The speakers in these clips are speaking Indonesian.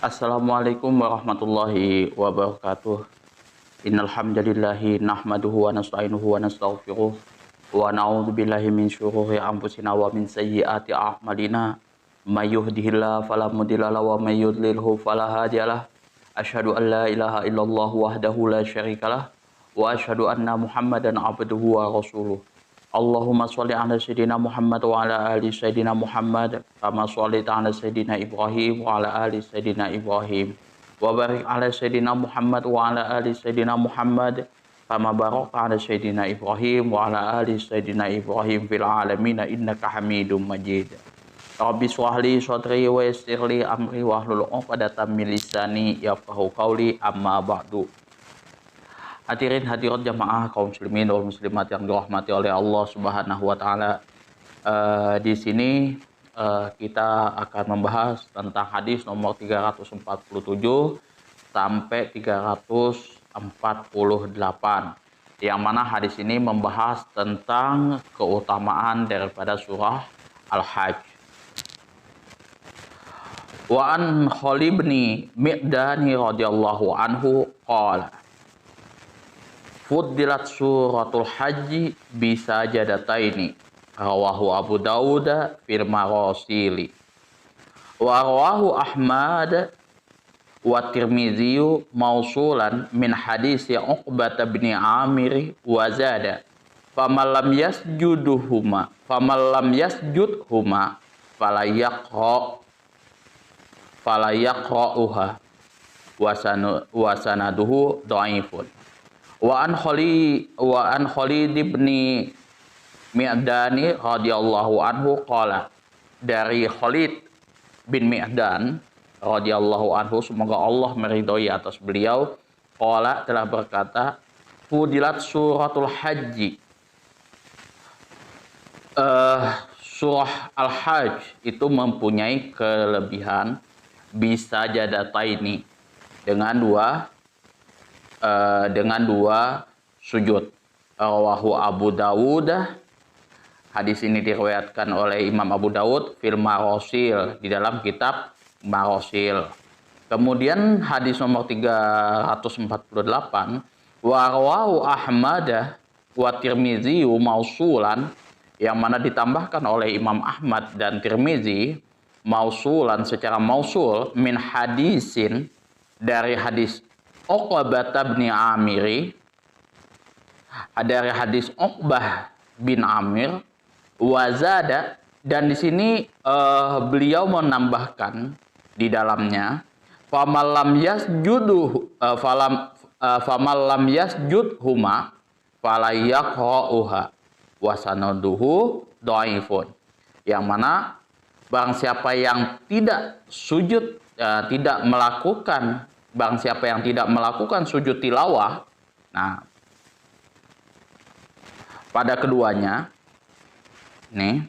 Assalamualaikum warahmatullahi wabarakatuh. Innal hamdalillahi nahmaduhu wa nasta'inuhu wa nastaghfiruh wa na'udzubillahi min syururi anfusina wa min sayyiati a'malina. May yahdihillahu fala mudhillalahu wa may yudlilhu fala hadiyalah. Asyhadu an la ilaha illallah wahdahu la syarikalah wa asyhadu anna Muhammadan abduhu wa rasuluh. Allahumma sholli ala sayyidina Muhammad wa ala ali sayyidina Muhammad kama shallaita ala sayyidina Ibrahim wa ala ali sayyidina Ibrahim wa barik ala sayyidina Muhammad wa ala ali sayyidina Muhammad kama barakta ala sayyidina Ibrahim wa ala ali sayyidina Ibrahim fil alamin innaka Hamidum Majid. Rabbi shrah li sadri wa yassir li amri wahlul 'uqdatam min lisani yafqahu qawli amma ba'du. Hadirin hadirat jamaah kaum muslimin dan muslimat yang dirahmati oleh Allah Subhanahu wa taala. Di sini kita akan membahas tentang hadis nomor 347 sampai 348. Yang mana hadis ini membahas tentang keutamaan daripada surah Al-Hajj. Wa an Khalid bin Mi'dan radhiyallahu anhu qala Fuddilat suratul haji bisa jadataini rawahu Abu Dawud fil marasili wa rawahu Ahmad wa Tirmizi mausulan min hadis Uqbah bin Amir wa zada faman lam yasjudhuma fala yaqra'uha wa sanaduhu dhaifun. Wa an Khalid bin Mi'dan radhiyallahu anhu qala, dari Khalid bin Mi'dan radhiyallahu anhu, semoga Allah meridhoi atas beliau, qala, telah berkata, fudilat suratul haji, surah Al-Hajj itu mempunyai kelebihan bisa jadataini dengan dua sujud. Rawahu Abu Dawud, hadis ini diriwayatkan oleh Imam Abu Dawud fil Marasil, di dalam kitab Marasil. Kemudian hadis nomor 348, wa rawahu Ahmad wa Tirmizi mausulan, yang mana ditambahkan oleh Imam Ahmad dan Tirmizi mausulan, secara mausul, min hadisin, dari hadis Uqbah bin Amir, dari hadis Uqbah bin Amir, wazada, dan di sini beliau menambahkan di dalamnya faman lam yasjudhuma fala yaqra'uha wa sanaduhu dhaifun, yang mana barang siapa yang tidak sujud, barang siapa yang tidak melakukan sujud tilawah, nah, pada keduanya, nih,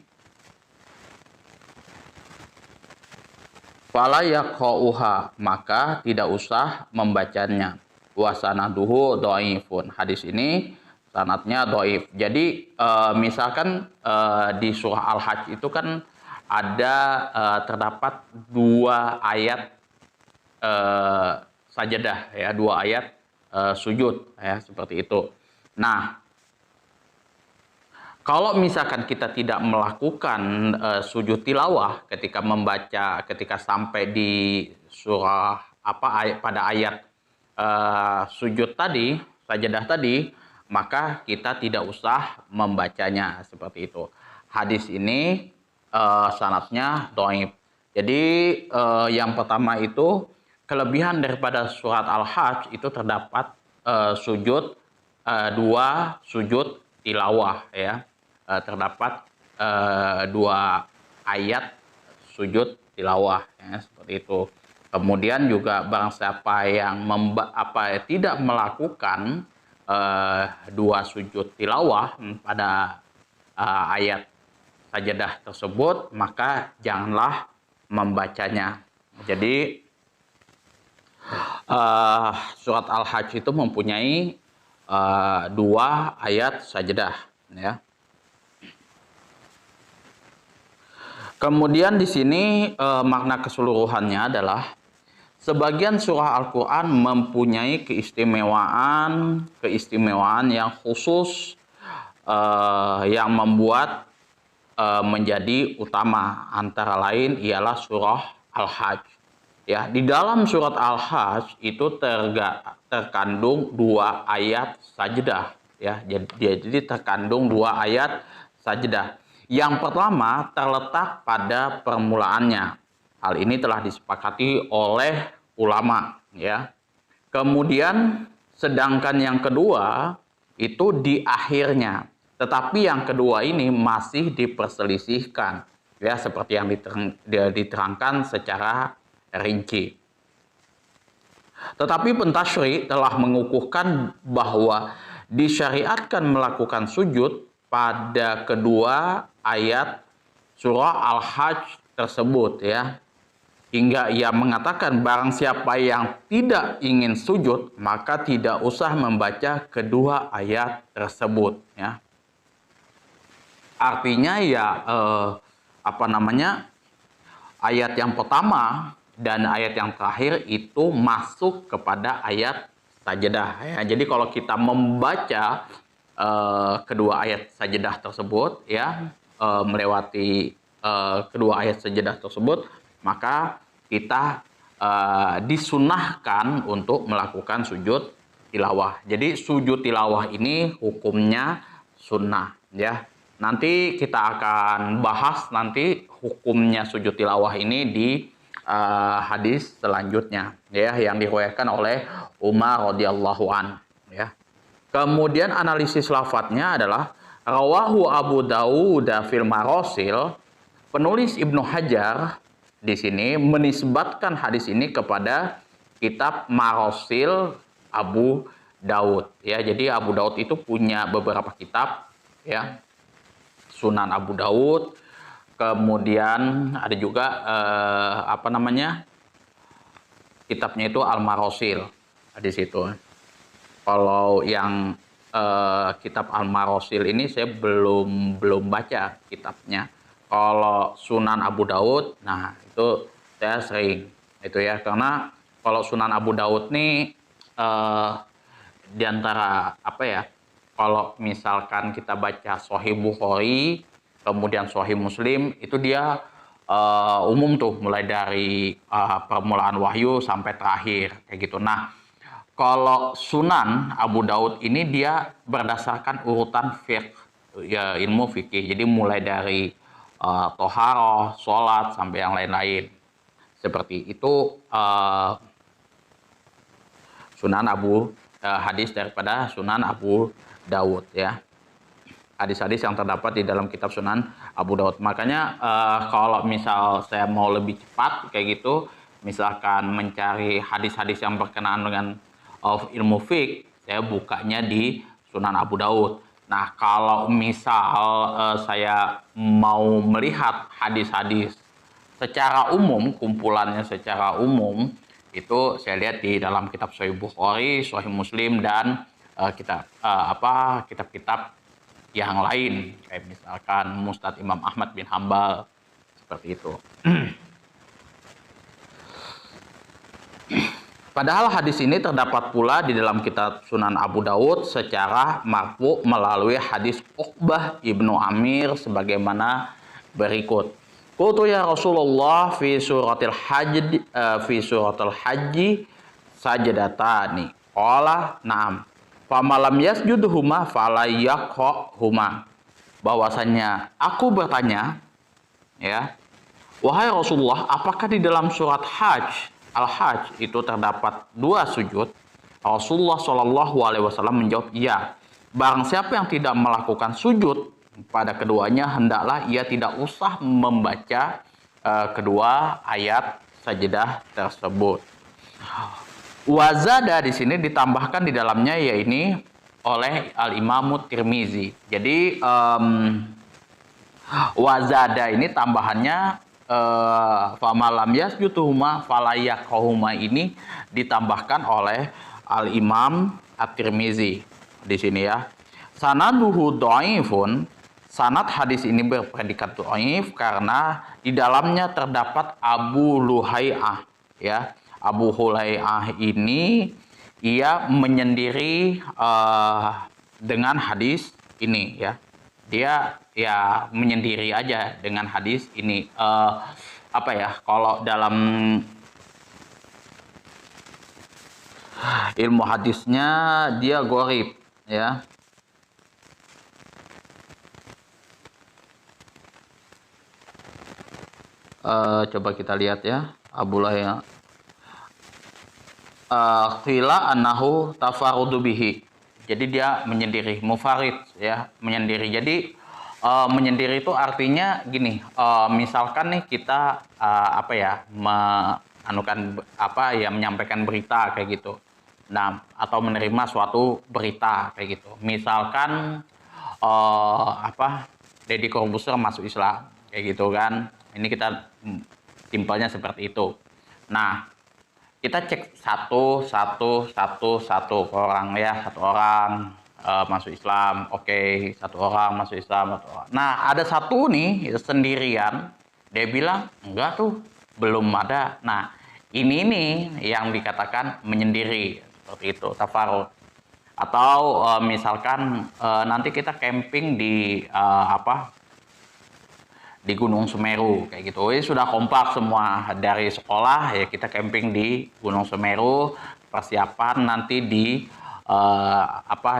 fala yaqra'uha, maka tidak usah membacanya. Wa sanaduhu dhaifun, hadis ini sanadnya dhaif. Jadi misalkan di surah Al-Hajj itu kan ada terdapat dua ayat sajadah, ya, dua ayat sujud, ya, seperti itu. Nah, kalau misalkan kita tidak melakukan sujud tilawah ketika membaca, ketika sampai di surah pada ayat sujud tadi, sajadah tadi, maka kita tidak usah membacanya, seperti itu. Hadis ini sanadnya dhaif. Jadi yang pertama itu, kelebihan daripada surat Al-Hajj itu terdapat dua sujud tilawah, ya. Terdapat dua ayat sujud tilawah, ya, seperti itu. Kemudian juga barang siapa yang tidak melakukan dua sujud tilawah pada ayat sajadah tersebut, maka janganlah membacanya. Jadi surat Al-Hajj itu mempunyai dua ayat sajadah, ya. Kemudian di sini makna keseluruhannya adalah sebagian surah Al-Quran mempunyai keistimewaan yang khusus yang membuat menjadi utama. Antara lain ialah surah Al-Hajj. Ya, di dalam surat Al-Hajj itu terkandung 2 ayat sajdah. Ya, jadi terkandung 2 ayat sajdah. Yang pertama terletak pada permulaannya. Hal ini telah disepakati oleh ulama, ya. Kemudian sedangkan yang kedua itu di akhirnya. Tetapi yang kedua ini masih diperselisihkan, ya, seperti yang diterangkan secara rinci. Tetapi pentasyri telah mengukuhkan bahwa disyariatkan melakukan sujud pada kedua ayat surah Al-Hajj tersebut, ya. Hingga ia mengatakan barang siapa yang tidak ingin sujud maka tidak usah membaca kedua ayat tersebut, ya. Artinya ya ayat yang pertama dan ayat yang terakhir itu masuk kepada ayat sajdah, ya. Jadi kalau kita membaca kedua ayat sajdah tersebut, ya, melewati kedua ayat sajdah tersebut, maka kita disunahkan untuk melakukan sujud tilawah. Jadi sujud tilawah ini hukumnya sunnah, ya. Nanti kita akan bahas nanti hukumnya sujud tilawah ini di hadis selanjutnya, ya, yang diriwayatkan oleh Umar radhiyallahu an, ya. Kemudian analisis lafadznya adalah rawahu Abu Dawud fil Marasil. Penulis Ibnu Hajar di sini menisbatkan hadis ini kepada kitab Marasil Abu Daud, ya. Jadi Abu Daud itu punya beberapa kitab, ya. Sunan Abu Daud, kemudian ada juga kitabnya itu Al-Marasil di situ. Kalau yang kitab Al-Marasil ini saya belum baca kitabnya. Kalau Sunan Abu Daud, nah itu saya sering itu, ya, karena kalau Sunan Abu Daud nih diantara kalau misalkan kita baca Sahih Bukhari, kemudian Sahih Muslim, itu dia umum tuh, mulai dari permulaan wahyu sampai terakhir kayak gitu. Nah, kalau Sunan Abu Daud ini dia berdasarkan urutan fiqh, ya, ilmu fikih. Jadi mulai dari toharoh, sholat, sampai yang lain-lain. Seperti itu hadis daripada Sunan Abu Daud, ya. Hadis-hadis yang terdapat di dalam kitab Sunan Abu Daud. Makanya kalau misal saya mau lebih cepat kayak gitu, misalkan mencari hadis-hadis yang berkenaan dengan ilmu fiqh, saya bukanya di Sunan Abu Daud. Nah, kalau misal saya mau melihat hadis-hadis secara umum, kumpulannya secara umum, itu saya lihat di dalam kitab Sahih Bukhari, Sahih Muslim, dan kitab-kitab yang lain, kayak misalkan Musnad Imam Ahmad bin Hambal, seperti itu. Padahal hadis ini terdapat pula di dalam kitab Sunan Abu Daud secara marfu melalui hadis Uqbah ibnu Amir sebagaimana berikut. Qultu ya Rasulullah fi suratil haji sajadatani. Qala na'am. Famalam yasjudhuma fala yaqra'huma. Bahwasanya aku bertanya, ya, wahai Rasulullah, apakah di dalam surat Al-Hajj itu terdapat 2 sujud? Rasulullah Shallallahu Alaihi Wasallam menjawab, iya. Barang siapa yang tidak melakukan sujud pada keduanya, hendaklah ia tidak usah membaca kedua ayat sajdah tersebut. Wazada di sini ditambahkan di dalamnya, yaitu oleh Al-Imam Tirmizi. Jadi wazada ini tambahannya famalam yasjuduhuma falayaqahuma ini ditambahkan oleh Al-Imam At-Tirmizi di sini, ya. Sanaduhu dhaifun, sanad hadis ini berpredikat dhaif karena di dalamnya terdapat Abu Luhai'ah, ya. Abu Hulai'ah ini ia menyendiri dengan hadis ini ya. Dia ya menyendiri aja dengan hadis ini. Apa ya? Kalau dalam ilmu hadisnya dia gharib ya. Coba kita lihat ya, Abu Hulai'ah. Qila annahu tafarudu bihi. Jadi dia menyendiri, mufarid ya, menyendiri. Jadi menyendiri itu artinya gini, misalkan nih kita apa ya, menyampaikan berita kayak gitu. Nah, atau menerima suatu berita kayak gitu. Misalkan Deddy Corbuzier masuk Islam kayak gitu kan. Ini kita simpelnya seperti itu. Nah, kita cek satu orang ya, satu orang masuk Islam, oke, satu orang masuk Islam, satu orang. Nah, ada satu nih sendirian, dia bilang enggak tuh, belum ada. Nah, ini nih yang dikatakan menyendiri seperti itu, tafarud. Atau misalkan nanti kita camping di di Gunung Semeru kayak gitu. Ini sudah kompak semua dari sekolah ya, kita camping di Gunung Semeru, persiapan nanti di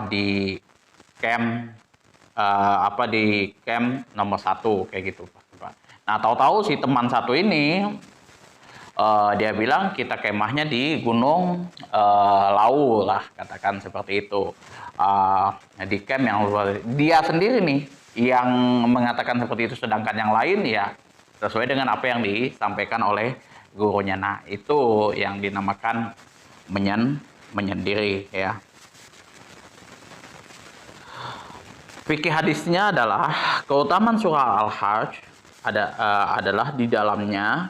di camp di camp nomor 1 kayak gitu. Nah, tahu-tahu si teman satu ini dia bilang kita kemahnya di Gunung Lau lah, katakan seperti itu. Di camp yang dia sendiri nih yang mengatakan seperti itu, sedangkan yang lain ya sesuai dengan apa yang disampaikan oleh gurunya. Nah, itu yang dinamakan menyendiri ya. Fikih hadisnya adalah keutamaan surah Al-Hajj adalah di dalamnya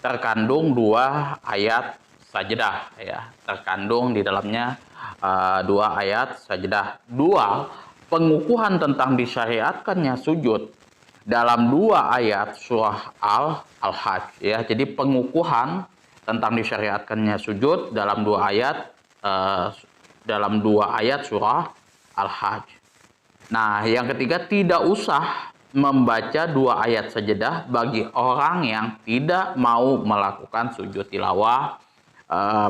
terkandung 2 ayat sajdah ya, terkandung di dalamnya 2 ayat sajdah, 2 pengukuhan tentang disyariatkannya sujud dalam 2 ayat surah Al-Hajj ya. Jadi pengukuhan tentang disyariatkannya sujud dalam 2 ayat surah Al-Hajj. Nah, yang ketiga, tidak usah membaca 2 ayat sajadah bagi orang yang tidak mau melakukan sujud tilawah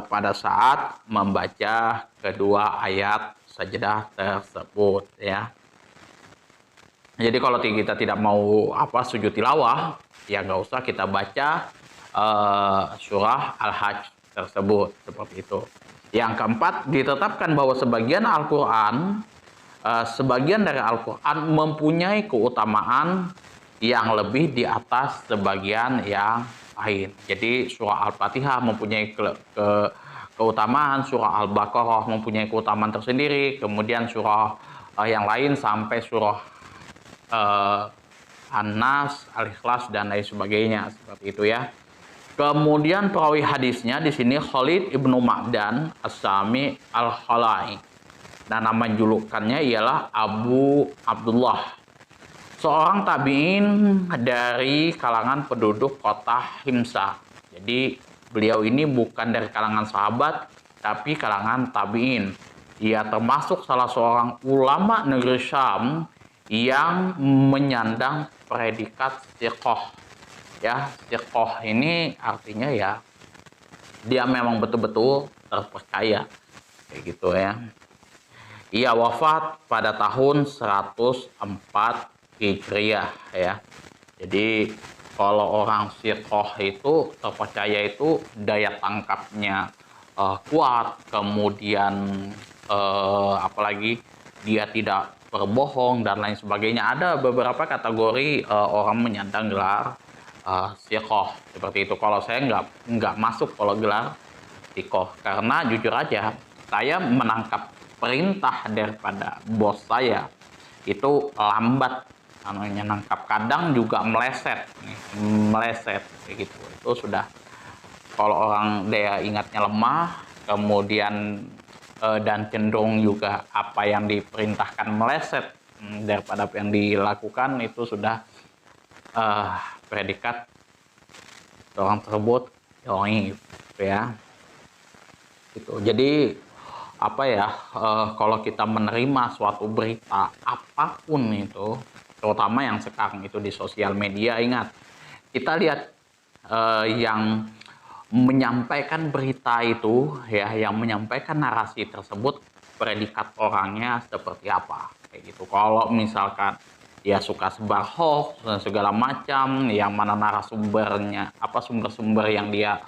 pada saat membaca kedua ayat sajadah tersebut ya. Jadi kalau kita tidak mau sujud tilawah, ya nggak usah kita baca surah Al-Hajj tersebut seperti itu. Yang keempat, ditetapkan bahwa sebagian dari Al-Quran mempunyai keutamaan yang lebih di atas sebagian yang lain. Jadi surah Al-Fatihah mempunyai keutamaan, surah Al-Baqarah mempunyai keutamaan tersendiri, kemudian surah yang lain sampai surah An-Nas, Al-Ikhlas, dan lain sebagainya, seperti itu ya. Kemudian perawi hadisnya di sini Khalid ibnu Ma'dan As-Sami Al-Khalai. Nah, nama julukannya ialah Abu Abdullah, seorang tabi'in dari kalangan penduduk kota Himsa. Jadi beliau ini bukan dari kalangan sahabat, tapi kalangan tabi'in. Ia termasuk salah seorang ulama negeri Syam yang menyandang predikat thiqah. Ya, thiqah ini artinya ya dia memang betul-betul terpercaya kayak gitu ya. Ia wafat pada tahun 104 Hijriah ya. Jadi kalau orang thiqah itu terpercaya, itu daya tangkapnya kuat, kemudian apalagi dia tidak berbohong dan lain sebagainya. Ada beberapa kategori orang menyandang gelar thiqah seperti itu. Kalau saya nggak masuk kalau gelar thiqah, karena jujur aja saya menangkap perintah daripada bos saya itu lambat, nangkap, kadang juga meleset kayak gitu. Itu sudah, kalau orang daya ingatnya lemah, kemudian dan cenderung juga apa yang diperintahkan meleset daripada apa yang dilakukan, itu sudah predikat orang tersebut dhaif ya. Gitu. Jadi apa ya, kalau kita menerima suatu berita apapun itu, terutama yang sekarang itu di sosial media, ingat kita lihat yang menyampaikan berita itu ya, yang menyampaikan narasi tersebut predikat orangnya seperti apa kayak gitu. Kalau misalkan dia suka sebar hoax dan segala macam, yang mana narasumbernya apa, sumber-sumber yang dia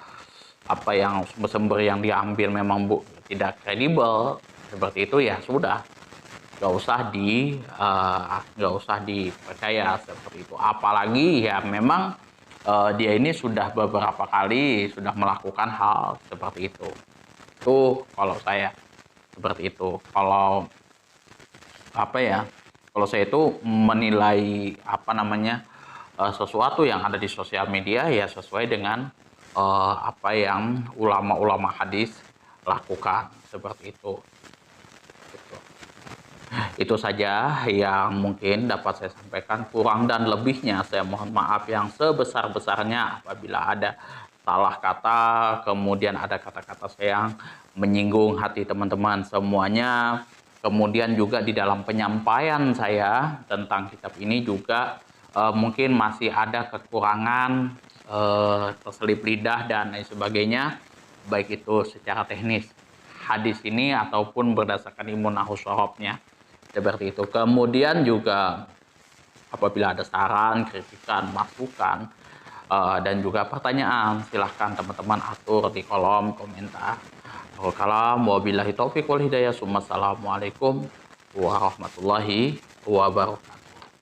apa yang sumber-sumber yang diambil memang tidak kredibel seperti itu, ya sudah nggak usah dipercaya seperti itu. Apalagi ya memang dia ini sudah beberapa kali sudah melakukan hal seperti itu. Itu kalau saya seperti itu. Kalau apa ya? Kalau saya itu menilai apa namanya, sesuatu yang ada di sosial media ya sesuai dengan apa yang ulama-ulama hadis lakukan seperti itu. Gitu. Itu saja yang mungkin dapat saya sampaikan. Kurang dan lebihnya saya mohon maaf yang sebesar-besarnya apabila ada salah kata, kemudian ada kata-kata saya yang menyinggung hati teman-teman semuanya. Kemudian juga di dalam penyampaian saya tentang kitab ini juga mungkin masih ada kekurangan, terselip lidah dan lain sebagainya, baik itu secara teknis hadis ini ataupun berdasarkan ilmu nahwu syarabnya. Seperti itu. Kemudian juga apabila ada saran, kritikan, masukan, dan juga pertanyaan, silahkan teman-teman atur di kolom komentar. Kalam wabillahi taufiq wal hidayah. Assalamualaikum warahmatullahi wabarakatuh.